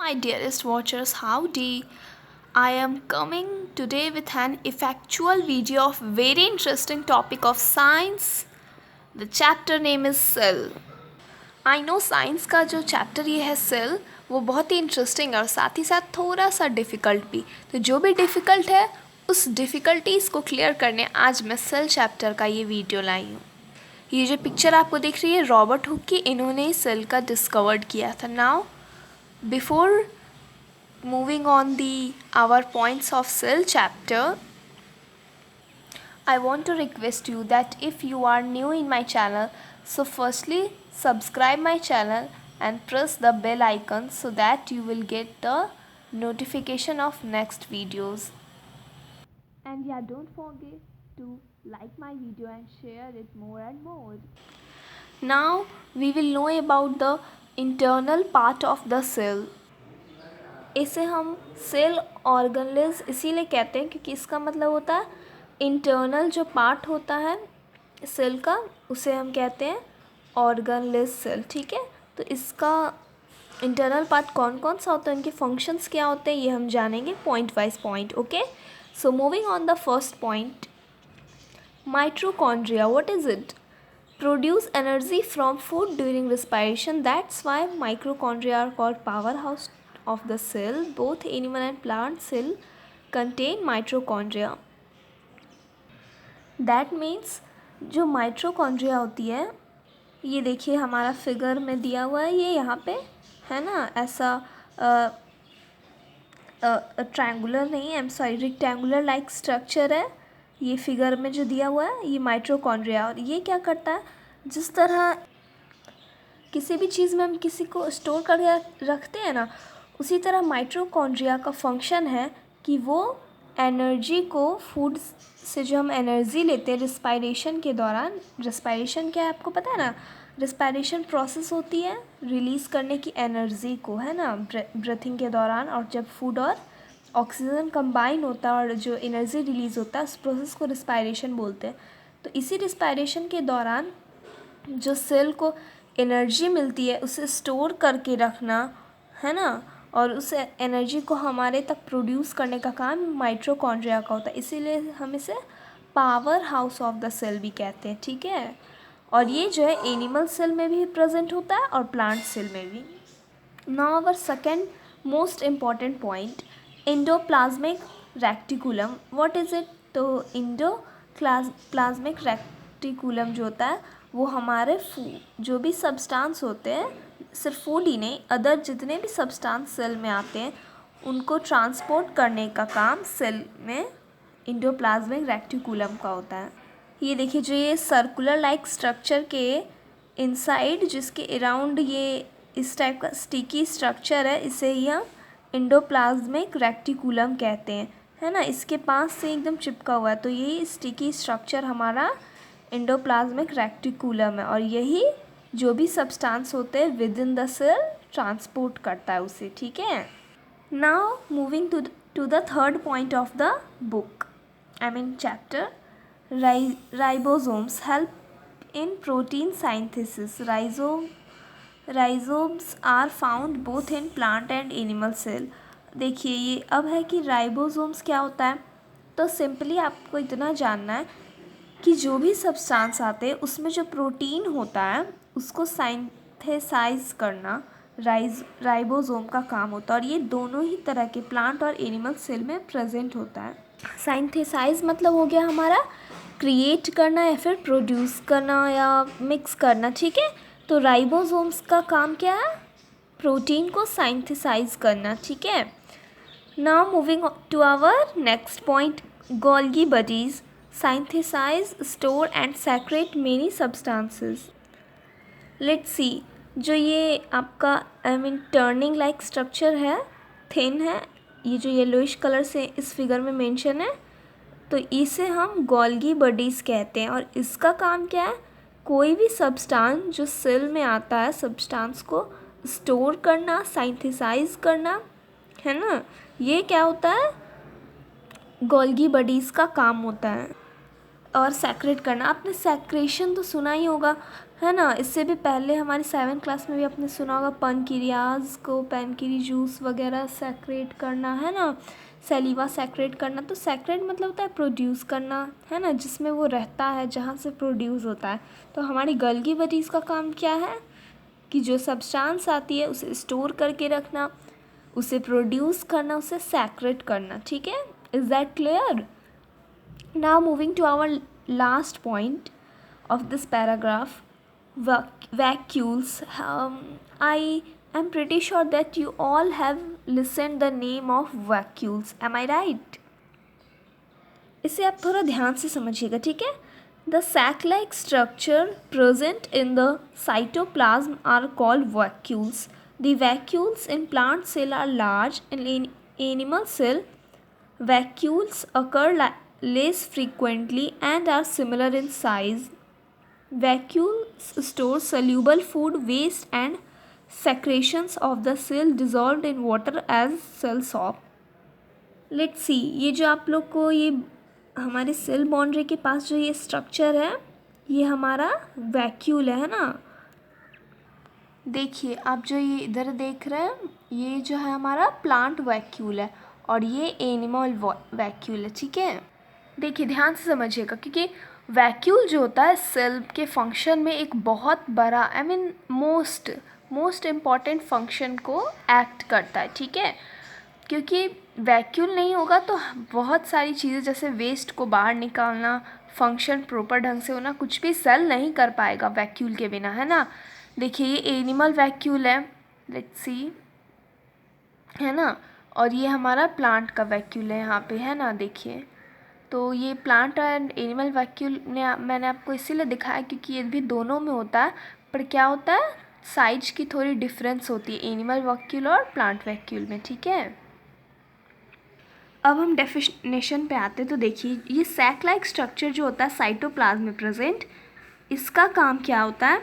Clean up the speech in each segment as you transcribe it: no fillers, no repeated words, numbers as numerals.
my dearest watchers, howdy. I am coming today with an effectual video of very interesting topic of science. The chapter name is cell. I know science का जो chapter ये है cell वो बहुत ही interesting है और साथ ही साथ थोड़ा सा डिफ़िकल्ट भी। तो जो भी डिफ़िकल्ट है उस डिफ़िकल्टीज़ को क्लियर करने आज मैं सेल चैप्टर का ये वीडियो लाई हूँ। ये जो पिक्चर आपको दिख रही है रॉबर्ट हुक की, इन्होंने सेल का डिस्कवर्ड किया था। Now before moving on the our points of cell chapter, I want to request you that if you are new in my channel, so firstly subscribe my channel and press the bell icon so that you will get the notification of next videos. And yeah, don't forget to like my video and share it more and more. Now we will know about the internal part of the cell. इसे हम cell ऑर्गनलेस इसीलिए कहते हैं क्योंकि इसका मतलब होता है इंटरनल जो पार्ट होता है सेल का उसे हम कहते हैं ऑर्गनलेस सेल। ठीक है, तो इसका इंटरनल पार्ट कौन कौन सा होता है, उनके फंक्शंस क्या होते हैं, ये हम जानेंगे point wise point. Okay, so moving on the first point, mitochondria, what is it? Produce energy from food during respiration. That's why mitochondria are called powerhouse of the cell. Both animal and plant cell contain mitochondria. That means जो mitochondria होती है, ये देखिए हमारा figure में दिया हुआ है, ये यहाँ पे है ना, ऐसा ट्रायंगुलर नहीं, I am sorry, rectangular like structure है ये फिगर में जो दिया हुआ है, ये माइटोकॉन्ड्रिया। और ये क्या करता है, जिस तरह किसी भी चीज़ में हम किसी को स्टोर करके रखते हैं ना, उसी तरह माइटोकॉन्ड्रिया का फंक्शन है कि वो एनर्जी को फूड से जो हम एनर्जी लेते हैं रिस्पायरेशन के दौरान, रिस्पायरेशन क्या है आपको पता है ना, रिस्पायरेशन प्रोसेस होती है रिलीज़ करने की एनर्जी को, है ना, ब्रीथिंग के दौरान। और जब फूड और ऑक्सीजन कंबाइन होता है और जो एनर्जी रिलीज़ होता है उस प्रोसेस को रिस्पायरेशन बोलते हैं। तो इसी रिस्पायरेशन के दौरान जो सेल को एनर्जी मिलती है उसे स्टोर करके रखना, है ना, और उस एनर्जी को हमारे तक प्रोड्यूस करने का काम माइटोकॉन्ड्रिया का होता है। इसीलिए हम इसे power house of the cell भी कहते हैं। ठीक है, और ये जो है एनिमल सेल में भी प्रेजेंट होता है और प्लांट सेल में भी। Now our second most important point, endoplasmic reticulum, what is it? तो प्लाज्मिक रेक्टिकुलम जो होता है वो हमारे जो भी सब्सटेंस होते हैं, सिर्फ फूड ही नहीं, अदर जितने भी सब्सटेंस सेल में आते हैं उनको ट्रांसपोर्ट करने का काम सेल में एंडोप्लाज्मिक रेक्टिकुलम का होता है। ये देखिए जो ये सर्कुलर लाइक स्ट्रक्चर के इनसाइड जिसके अराउंड ये इस टाइप का स्टिकी स्ट्रक्चर है, इसे ही हम एंडोप्लाज्मिक रेक्टिकुलम कहते हैं, है ना, इसके पास से एकदम चिपका हुआ है। तो यही स्टिकी स्ट्रक्चर हमारा एंडोप्लाज्मिक रेक्टिकुलम है और यही जो भी सब्सटेंस होते हैं within the cell transport करता है उसे। ठीक है, now moving to the third point of the book, I mean chapter, ribosomes help in protein synthesis. Ribosomes are found both in plant and animal cell. देखिए ये अब है कि राइबोसोम्स क्या होता है, तो सिंपली आपको इतना जानना है कि जो भी सब्सटेंस आते हैं उसमें जो प्रोटीन होता है उसको सिंथेसाइज करना राइबोसोम का काम होता है और ये दोनों ही तरह के प्लांट और एनिमल सेल में प्रेजेंट होता है। सिंथेसाइज मतलब हो गया हमारा क्रिएट करना या फिर प्रोड्यूस करना या मिक्स करना। ठीक है, तो राइबोसोम्स का काम क्या है, प्रोटीन को सिंथेसाइज करना। ठीक है, now moving to our next point, Golgi bodies synthesize, store and secrete many substances. Let's see, जो ये आपका टर्निंग लाइक स्ट्रक्चर है, थिन है, ये जो येलोइश कलर से इस फिगर में मेंशन है, तो इसे हम गोल्गी बॉडीज़ कहते हैं। और इसका काम क्या है, कोई भी सब्सटेंस जो सेल में आता है सब्सटेंस को स्टोर करना, सिंथेसाइज करना, है ना, ये क्या होता है, गोल्गी बॉडीज़ का काम होता है। और सेक्रेट करना, आपने सेक्रेशन तो सुना ही होगा, है ना। इससे भी पहले हमारी 7th क्लास में भी आपने सुना होगा पैनक्रियाज को पैनक्री जूस वगैरह सेक्रेट करना, है ना, सैलिवा सेक्रेट करना। तो सेक्रेट मतलब होता है प्रोड्यूस करना, है ना, जिसमें वो रहता है, जहाँ से प्रोड्यूस होता है। तो हमारी गल्गी बडीज़ का काम क्या है कि जो सब्सटेंस आती है उसे स्टोर करके रखना, उसे प्रोड्यूस करना, उसे सेक्रेट करना। ठीक है, is that clear? Now moving to our last point of this paragraph, vacuoles. I am pretty sure that you all have listened the name of vacuoles. Am I right? इसे आप थोड़ा ध्यान से समझिएगा, ठीक है। The sac-like structure present in the cytoplasm are called vacuoles. The vacuoles in plant cell are large. In animal cell, vacuoles occur less frequently and are similar in size. Vacuoles store soluble food waste and secretions of the cell dissolved in water as cell sop. Let's see, ये जो आप लोग को ये हमारे cell boundary के पास जो ये स्ट्रक्चर है, ये हमारा वैक्यूल है ना। देखिए आप जो ये इधर देख रहे हैं, ये जो है हमारा प्लांट वैक्यूल है और ये एनिमल वैक्यूल है। ठीक है, देखिए ध्यान से समझिएगा, क्योंकि वैक्यूल जो होता है सेल के फंक्शन में एक बहुत बड़ा मोस्ट इम्पॉर्टेंट फंक्शन को एक्ट करता है। ठीक है, क्योंकि वैक्यूल नहीं होगा तो बहुत सारी चीज़ें जैसे वेस्ट को बाहर निकालना, फंक्शन प्रॉपर ढंग से होना, कुछ भी सेल नहीं कर पाएगा वैक्यूल के बिना, है ना। देखिए ये एनिमल वैक्यूल है, लेट्स सी, है ना, और ये हमारा प्लांट का वैक्यूल है यहाँ पे, है ना। देखिए तो ये प्लांट एंड एनिमल वैक्यूल मैंने आपको इसीलिए दिखाया क्योंकि ये भी दोनों में होता है, पर क्या होता है साइज की थोड़ी डिफरेंस होती है एनिमल वैक्यूल और प्लांट वैक्यूल में। ठीक है, अब हम डेफिनेशन पे आते हैं। तो देखिए ये सैक लाइक स्ट्रक्चर जो होता है साइटोप्लाज्म में प्रेजेंट, इसका काम क्या होता है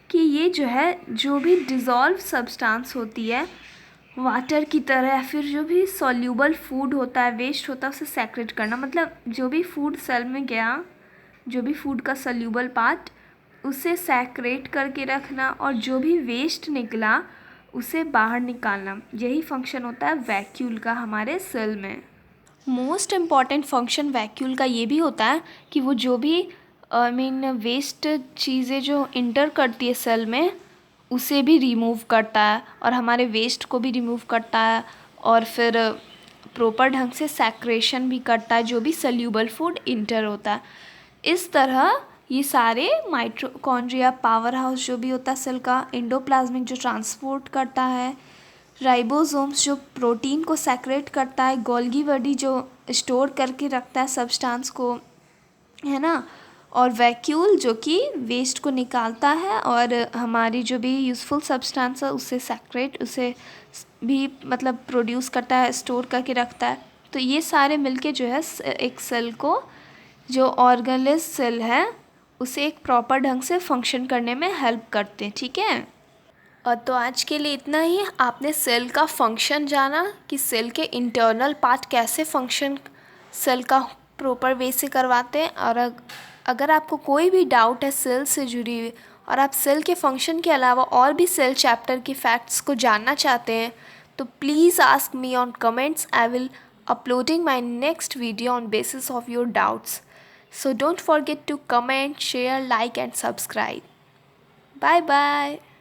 कि ये जो है जो भी डिज़ोल्व सब्सटेंस होती है वाटर की तरह, या फिर जो भी सॉल्यूबल फूड होता है, वेस्ट होता है, उसे सेक्रेट करना। मतलब जो भी फूड सेल में गया, जो भी फूड का सॉल्यूबल पार्ट, उसे सेक्रेट करके रखना, और जो भी वेस्ट निकला उसे बाहर निकालना। यही फंक्शन होता है वैक्यूल का हमारे सेल में। मोस्ट इम्पॉर्टेंट फंक्शन वैक्यूल का ये भी होता है कि वो जो भी वेस्ट चीज़ें जो इंटर करती है सेल में, उसे भी रिमूव करता है और हमारे वेस्ट को भी रिमूव करता है, और फिर प्रॉपर ढंग से सैक्रेशन भी करता है जो भी सल्यूबल फूड इंटर होता है। इस तरह ये सारे माइटोकॉन्ड्रिया, पावर हाउस जो भी होता है सेल का, एंडोप्लाज्मिक जो ट्रांसपोर्ट करता है, राइबोसोम्स जो प्रोटीन को सेक्रेट करता है, गोल्गी बॉडी जो स्टोर करके रखता है सब्सटेंस को, है ना, और वैक्यूल जो कि वेस्ट को निकालता है और हमारी जो भी यूज़फुल सब्सटेंस है उसे सेक्रेट, उसे भी मतलब प्रोड्यूस करता है, स्टोर करके रखता है। तो ये सारे मिलके जो है एक सेल को, जो ऑर्गेनलेस सेल है, उसे एक प्रॉपर ढंग से फंक्शन करने में हेल्प करते हैं। ठीक है, और तो आज के लिए इतना ही। आपने सेल का फंक्शन जाना कि सेल के इंटरनल पार्ट कैसे फंक्शन सेल का प्रॉपर वे से करवाते हैं। और अगर आपको कोई भी डाउट है सेल से जुड़ी हुई, और आप सेल के फंक्शन के अलावा और भी सेल चैप्टर के फैक्ट्स को जानना चाहते हैं, तो please ask me on comments. I will uploading my next video on basis of your doubts. So don't forget to comment, share, like and subscribe. Bye bye.